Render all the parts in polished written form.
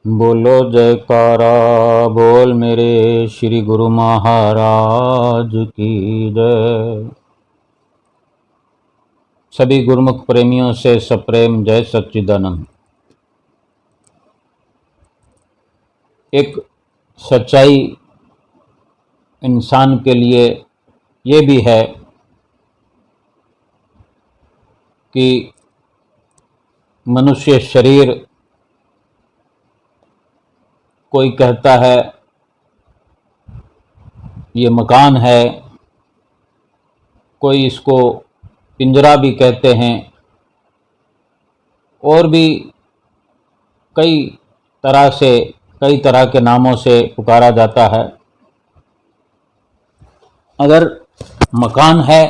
बोलो जयकारा बोल मेरे श्री गुरु महाराज की जय। सभी गुरुमुख प्रेमियों से सप्रेम जय सच्चिदानंद। एक सच्चाई इंसान के लिए ये भी है कि मनुष्य शरीर, कोई कहता है ये मकान है, कोई इसको पिंजरा भी कहते हैं, और भी कई तरह के नामों से पुकारा जाता है। अगर मकान है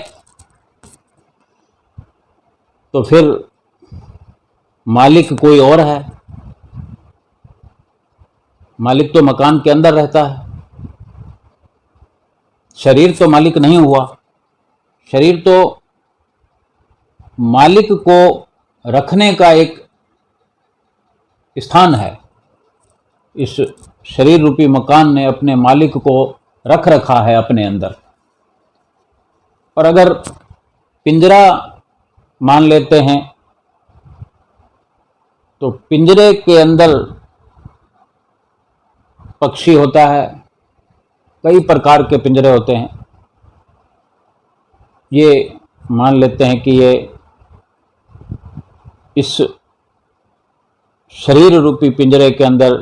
तो फिर मालिक कोई और है। मालिक तो मकान के अंदर रहता है। शरीर तो मालिक नहीं हुआ। शरीर तो मालिक को रखने का एक स्थान है। इस शरीर रूपी मकान ने अपने मालिक को रख रखा है अपने अंदर। और अगर पिंजरा मान लेते हैं तो पिंजरे के अंदर पक्षी होता है। कई प्रकार के पिंजरे होते हैं। ये मान लेते हैं कि ये इस शरीर रूपी पिंजरे के अंदर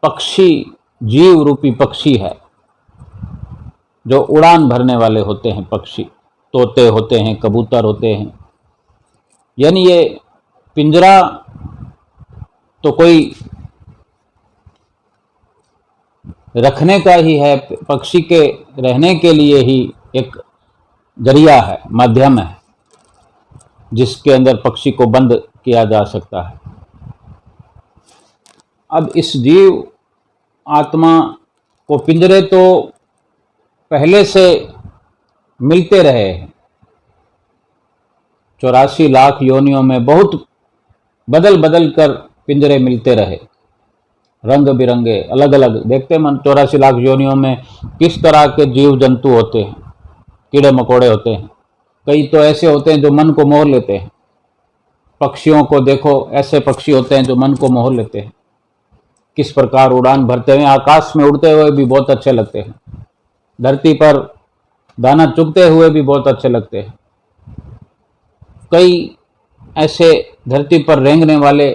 पक्षी, जीव रूपी पक्षी है, जो उड़ान भरने वाले होते हैं। पक्षी तोते होते हैं, कबूतर होते हैं। यानी ये पिंजरा तो कोई रखने का ही है, पक्षी के रहने के लिए ही एक जरिया है, माध्यम है, जिसके अंदर पक्षी को बंद किया जा सकता है। अब इस जीव आत्मा को पिंजरे तो पहले से मिलते रहे हैं। 84 लाख योनियों में बहुत बदल बदल कर पिंजरे मिलते रहे, रंग बिरंगे, अलग अलग। देखते मन 84 लाख योनियों में किस तरह के जीव जंतु होते हैं, कीड़े मकोड़े होते हैं। कई तो ऐसे होते हैं जो मन को मोह लेते हैं। पक्षियों को देखो, ऐसे पक्षी होते हैं जो मन को मोह लेते हैं। किस प्रकार उड़ान भरते हुए, आकाश में उड़ते हुए भी बहुत अच्छे लगते हैं, धरती पर दाना चुगते हुए भी बहुत अच्छे लगते हैं। कई ऐसे धरती पर रेंगने वाले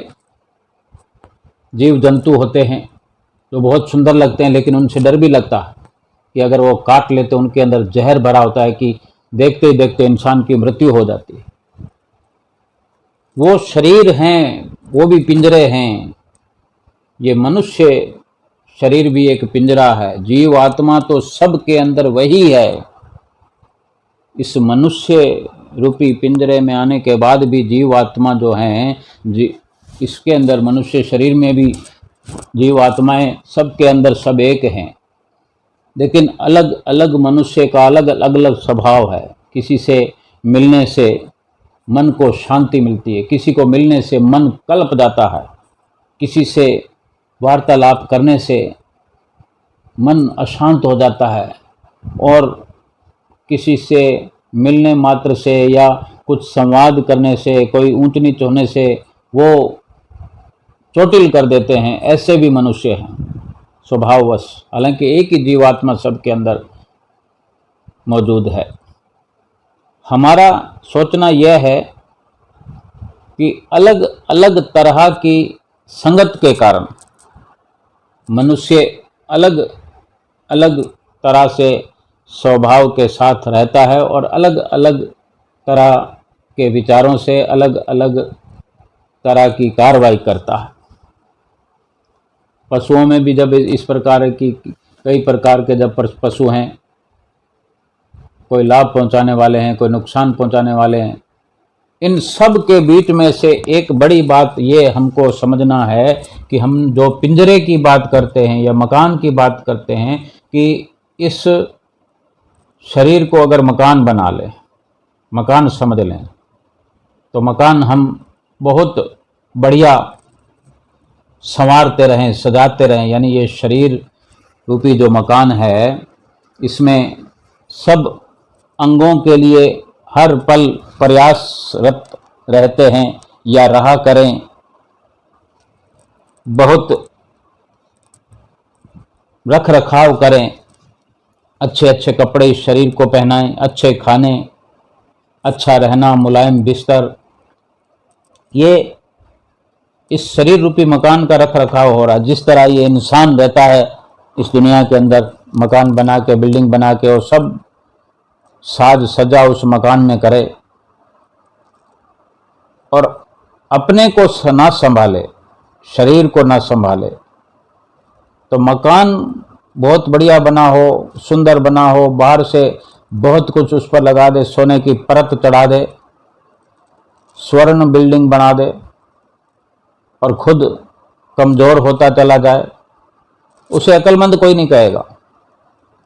जीव जंतु होते हैं जो बहुत सुंदर लगते हैं, लेकिन उनसे डर भी लगता है कि अगर वो काट ले तो उनके अंदर जहर भरा होता है कि देखते ही देखते इंसान की मृत्यु हो जाती है। वो शरीर हैं, वो भी पिंजरे हैं। ये मनुष्य शरीर भी एक पिंजरा है। जीव आत्मा तो सबके अंदर वही है। इस मनुष्य रूपी पिंजरे में आने के बाद भी जीव आत्मा जो हैं, इसके अंदर मनुष्य शरीर में भी जीव आत्माएं सबके अंदर सब एक हैं, लेकिन अलग अलग मनुष्य का अलग अलग स्वभाव है। किसी से मिलने से मन को शांति मिलती है, किसी को मिलने से मन कल्प जाता है, किसी से वार्तालाप करने से मन अशांत हो जाता है, और किसी से मिलने मात्र से या कुछ संवाद करने से, कोई ऊंच नीच होने से वो चोटिल कर देते हैं। ऐसे भी मनुष्य हैं स्वभाववश। हालांकि एक ही जीवात्मा सबके अंदर मौजूद है। हमारा सोचना यह है कि अलग अलग तरह की संगत के कारण मनुष्य अलग अलग तरह से स्वभाव के साथ रहता है और अलग अलग तरह के विचारों से अलग अलग तरह की कार्रवाई करता है। पशुओं में भी जब इस प्रकार की कई प्रकार के जब पशु हैं, कोई लाभ पहुंचाने वाले हैं, कोई नुकसान पहुंचाने वाले हैं, इन सब के बीच में से एक बड़ी बात ये हमको समझना है कि हम जो पिंजरे की बात करते हैं या मकान की बात करते हैं, कि इस शरीर को अगर मकान बना लें, मकान समझ लें, तो मकान हम बहुत बढ़िया संवारते रहें, सजाते रहें। यानी ये शरीर रूपी जो मकान है, इसमें सब अंगों के लिए हर पल प्रयासरत रहते हैं या रहा करें। बहुत रख रखाव करें, अच्छे अच्छे कपड़े इस शरीर को पहनाएं, अच्छे खाने, अच्छा रहना, मुलायम बिस्तर। ये इस शरीर रूपी मकान का रख रखाव हो रहा है। जिस तरह ये इंसान रहता है इस दुनिया के अंदर, मकान बना के, बिल्डिंग बना के, और सब साज सजा उस मकान में करे और अपने को ना संभाले, शरीर को ना संभाले, तो मकान बहुत बढ़िया बना हो, सुंदर बना हो, बाहर से बहुत कुछ उस पर लगा दे, सोने की परत चढ़ा दे, स्वर्ण बिल्डिंग बना दे, और खुद कमजोर होता चला जाए, उसे अक्लमंद कोई नहीं कहेगा।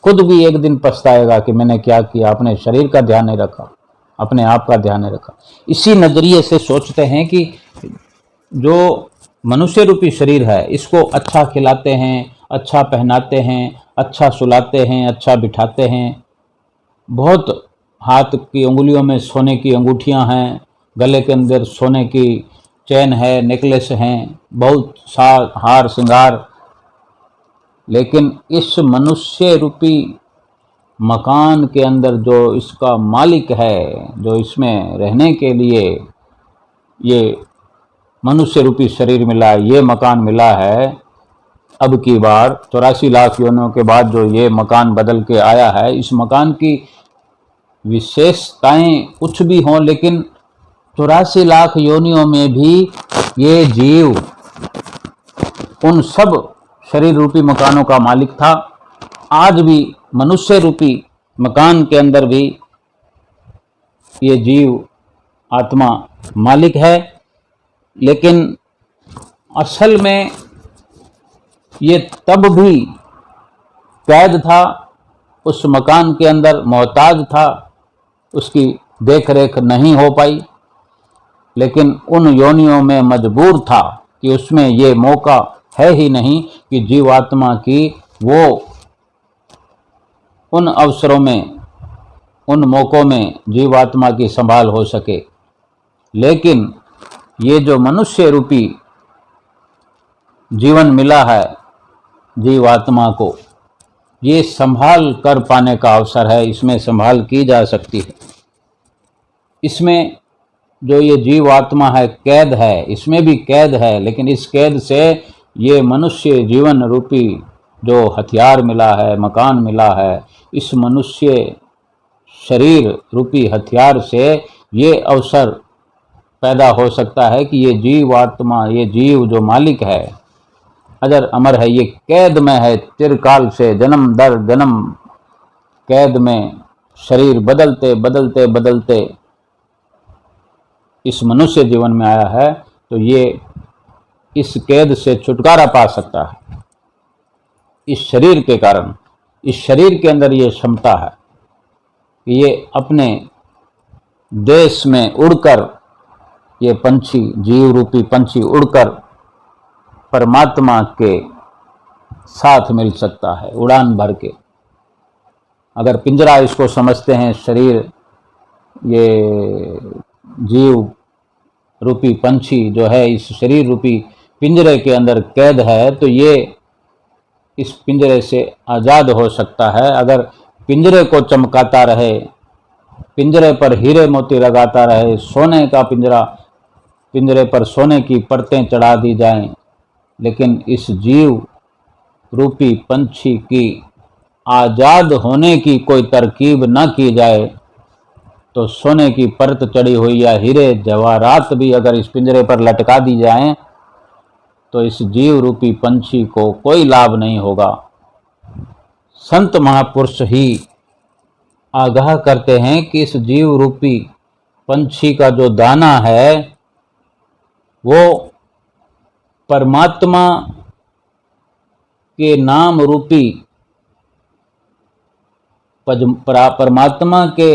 खुद भी एक दिन पछताएगा कि मैंने क्या किया, अपने शरीर का ध्यान नहीं रखा, अपने आप का ध्यान नहीं रखा। इसी नजरिए से सोचते हैं कि जो मनुष्य रूपी शरीर है, इसको अच्छा खिलाते हैं, अच्छा पहनाते हैं, अच्छा सुलाते हैं, अच्छा बिठाते हैं, बहुत हाथ की उंगलियों में सोने की अंगूठियां हैं, गले के अंदर सोने की चैन है, नेकलेस हैं, बहुत हार श्रृंगार। लेकिन इस मनुष्य रूपी मकान के अंदर जो इसका मालिक है, जो इसमें रहने के लिए ये मनुष्य रूपी शरीर मिला, ये मकान मिला है, अब की बार 84 लाख योनियों के बाद जो ये मकान बदल के आया है, इस मकान की विशेषताएं कुछ भी हों, लेकिन 84 लाख योनियों में भी ये जीव उन सब शरीर रूपी मकानों का मालिक था। आज भी मनुष्य रूपी मकान के अंदर भी ये जीव आत्मा मालिक है, लेकिन असल में ये तब भी कैद था, उस मकान के अंदर मोहताज था, उसकी देख रेख नहीं हो पाई, लेकिन उन योनियों में मजबूर था कि उसमें ये मौका है ही नहीं कि जीवात्मा की वो उन अवसरों में, उन मौक़ों में जीवात्मा की संभाल हो सके। लेकिन ये जो मनुष्य रूपी जीवन मिला है जीवात्मा को, ये संभाल कर पाने का अवसर है, इसमें संभाल की जा सकती है। इसमें जो ये जीवात्मा है, कैद है, इसमें भी कैद है, लेकिन इस कैद से ये मनुष्य जीवन रूपी जो हथियार मिला है, मकान मिला है, इस मनुष्य शरीर रूपी हथियार से ये अवसर पैदा हो सकता है कि ये जीवात्मा, ये जीव जो मालिक है, अजर अमर है, ये कैद में है, चिरकाल से जन्म दर जन्म कैद में, शरीर बदलते बदलते बदलते इस मनुष्य जीवन में आया है, तो ये इस कैद से छुटकारा पा सकता है इस शरीर के कारण। इस शरीर के अंदर ये क्षमता है कि ये अपने देश में उड़कर, ये पंछी, जीव रूपी पंछी उड़कर परमात्मा के साथ मिल सकता है उड़ान भर के। अगर पिंजरा इसको समझते हैं, शरीर, ये जीव रूपी पंछी जो है इस शरीर रूपी पिंजरे के अंदर कैद है, तो ये इस पिंजरे से आज़ाद हो सकता है अगर पिंजरे को चमकाता रहे, पिंजरे पर हीरे मोती लगाता रहे, सोने का पिंजरा, पिंजरे पर सोने की परतें चढ़ा दी जाएं, लेकिन इस जीव रूपी पंछी की आज़ाद होने की कोई तरकीब न की जाए, तो सोने की परत चढ़ी हुई या हीरे जवाहरात भी अगर इस पिंजरे पर लटका दी जाएं, तो इस जीव रूपी पंछी को कोई लाभ नहीं होगा। संत महापुरुष ही आगाह करते हैं कि इस जीव रूपी पंछी का जो दाना है वो परमात्मा के नाम रूपी, परमात्मा के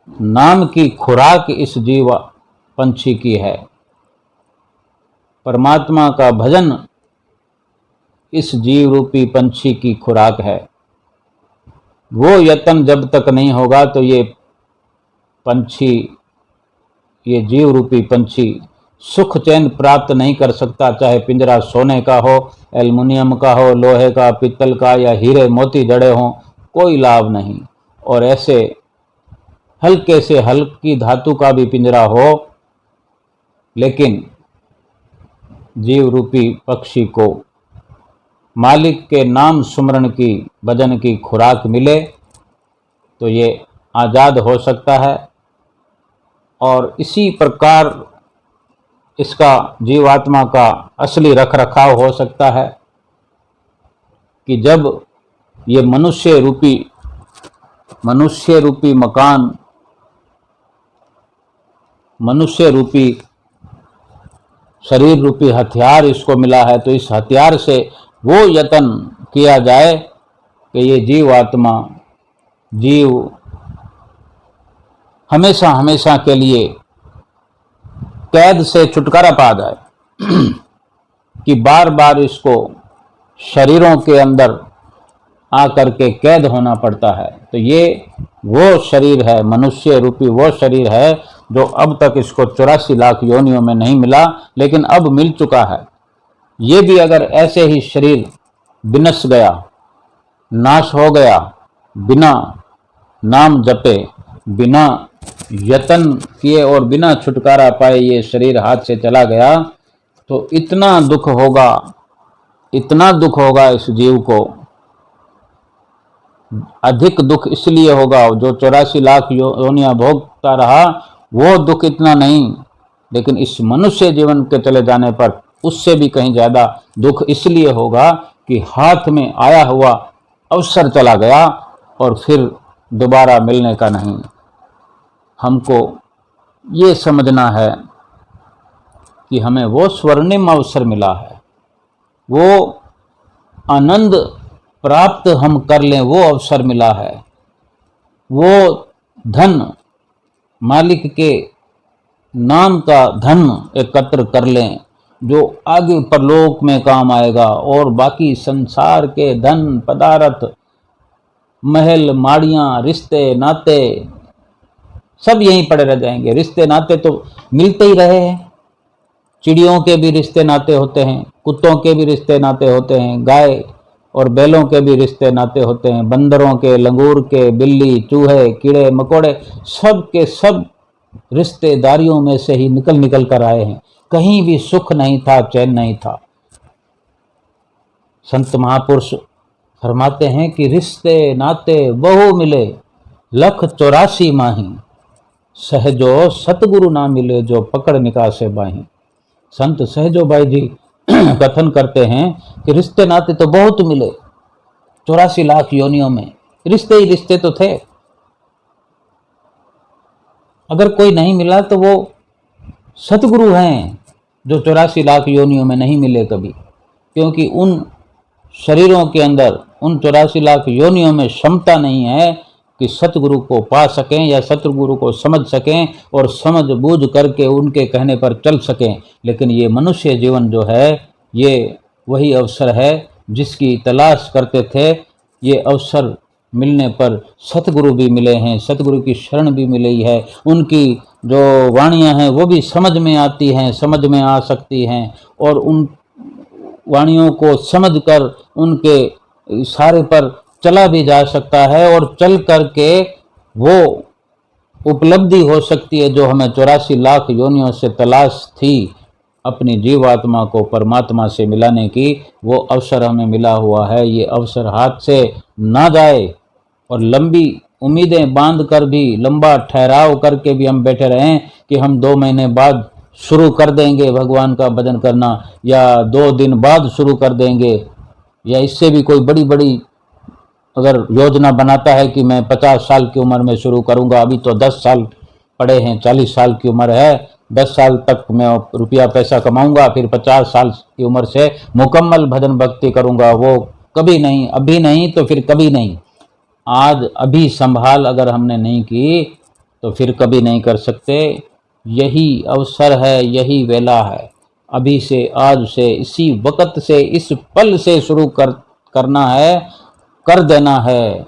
नाम की खुराक इस जीव पंछी की है। परमात्मा का भजन इस जीव रूपी पंछी की खुराक है। वो यत्न जब तक नहीं होगा तो ये पंछी, ये जीव रूपी पंछी सुख चैन प्राप्त नहीं कर सकता, चाहे पिंजरा सोने का हो, एल्युमिनियम का हो, लोहे का, पीतल का या हीरे मोती जड़े हों, कोई लाभ नहीं। और ऐसे हल्के से हल्की धातु का भी पिंजरा हो, लेकिन जीव रूपी पक्षी को मालिक के नाम सुमरण की, भजन की खुराक मिले तो ये आज़ाद हो सकता है। और इसी प्रकार इसका जीवात्मा का असली रख रखाव हो सकता है कि जब ये मनुष्य रूपी मकान, मनुष्य रूपी शरीर रूपी हथियार इसको मिला है, तो इस हथियार से वो यत्न किया जाए कि ये जीवात्मा, जीव हमेशा हमेशा के लिए कैद से छुटकारा पा जाए कि बार बार इसको शरीरों के अंदर आकर के कैद होना पड़ता है। तो ये वो शरीर है, मनुष्य रूपी वो शरीर है जो अब तक इसको 84 लाख योनियों में नहीं मिला, लेकिन अब मिल चुका है। ये भी अगर ऐसे ही शरीर विनश गया, नाश हो गया, बिना नाम जपे, बिना यत्न किए और बिना छुटकारा पाए ये शरीर हाथ से चला गया, तो इतना दुख होगा, इतना दुख होगा इस जीव को। अधिक दुख इसलिए होगा, जो 84 लाख योनियां भोगता रहा वो दुख इतना नहीं, लेकिन इस मनुष्य जीवन के चले जाने पर उससे भी कहीं ज्यादा दुख इसलिए होगा कि हाथ में आया हुआ अवसर चला गया और फिर दोबारा मिलने का नहीं। हमको ये समझना है कि हमें वो स्वर्णिम अवसर मिला है, वो आनंद प्राप्त हम कर लें वो अवसर मिला है, वो धन, मालिक के नाम का धन एकत्र कर लें जो आगे परलोक में काम आएगा। और बाकी संसार के धन पदार्थ, महल माड़ियाँ, रिश्ते नाते सब यहीं पड़े रह जाएंगे। रिश्ते नाते तो मिलते ही रहे हैं, चिड़ियों के भी रिश्ते नाते होते हैं, कुत्तों के भी रिश्ते नाते होते हैं, गाय और बैलों के भी रिश्ते नाते होते हैं, बंदरों के, लंगूर के, बिल्ली, चूहे, कीड़े मकोड़े, सब के सब रिश्तेदारियों में से ही निकल निकल कर आए हैं। कहीं भी सुख नहीं था, चैन नहीं था। संत महापुरुष फरमाते हैं कि रिश्ते नाते बहु मिले, लख 84 माही, सहजो सतगुरु ना मिले, जो पकड़ निकासे बाही। संत सहजो भाई जी कथन करते हैं कि रिश्ते नाते तो बहुत मिले, 84 लाख योनियों में रिश्ते ही रिश्ते तो थे। अगर कोई नहीं मिला तो वो सतगुरु हैं जो 84 लाख योनियों में नहीं मिले कभी, क्योंकि उन शरीरों के अंदर, उन 84 लाख योनियों में क्षमता नहीं है कि सतगुरु को पा सकें या सतगुरु को समझ सकें और समझ बूझ करके उनके कहने पर चल सकें। लेकिन ये मनुष्य जीवन जो है, ये वही अवसर है जिसकी तलाश करते थे। ये अवसर मिलने पर सतगुरु भी मिले हैं, सतगुरु की शरण भी मिली है, उनकी जो वाणियाँ हैं वो भी समझ में आती हैं, समझ में आ सकती हैं, और उन वाणियों को समझकर उनके इशारे पर चला भी जा सकता है और चल करके वो उपलब्धि हो सकती है जो हमें 84 लाख योनियों से तलाश थी अपनी जीवात्मा को परमात्मा से मिलाने की। वो अवसर हमें मिला हुआ है, ये अवसर हाथ से ना जाए। और लंबी उम्मीदें बांध कर भी, लंबा ठहराव करके भी हम बैठे रहें कि हम 2 महीने बाद शुरू कर देंगे भगवान का भजन करना, या 2 दिन बाद शुरू कर देंगे, या इससे भी कोई बड़ी बड़ी अगर योजना बनाता है कि मैं 50 साल की उम्र में शुरू करूंगा, अभी तो 10 साल पड़े हैं, 40 साल की उम्र है, 10 साल तक मैं रुपया पैसा कमाऊंगा, फिर 50 साल की उम्र से मुकम्मल भजन भक्ति करूंगा, वो कभी नहीं, अभी नहीं तो फिर कभी नहीं। आज अभी संभाल अगर हमने नहीं की तो फिर कभी नहीं कर सकते। यही अवसर है, यही वेला है अभी से, आज से, इसी वक्त से, इस पल से शुरू करना है, कर देना है।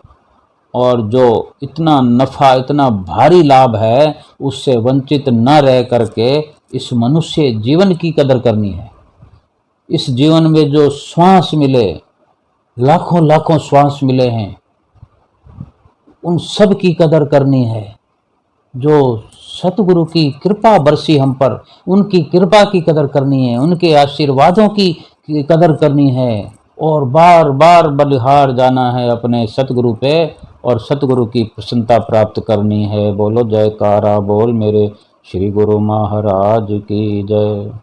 और जो इतना नफ़ा, इतना भारी लाभ है, उससे वंचित न रह करके इस मनुष्य जीवन की कदर करनी है। इस जीवन में जो श्वास मिले, लाखों लाखों श्वास मिले हैं, उन सब की कदर करनी है। जो सतगुरु की कृपा बरसी हम पर, उनकी कृपा की कदर करनी है, उनके आशीर्वादों की कदर करनी है, और बार बार बलिहार जाना है अपने सतगुरु पे, और सतगुरु की प्रसन्नता प्राप्त करनी है। बोलो जयकारा बोल मेरे श्री गुरु महाराज की जय।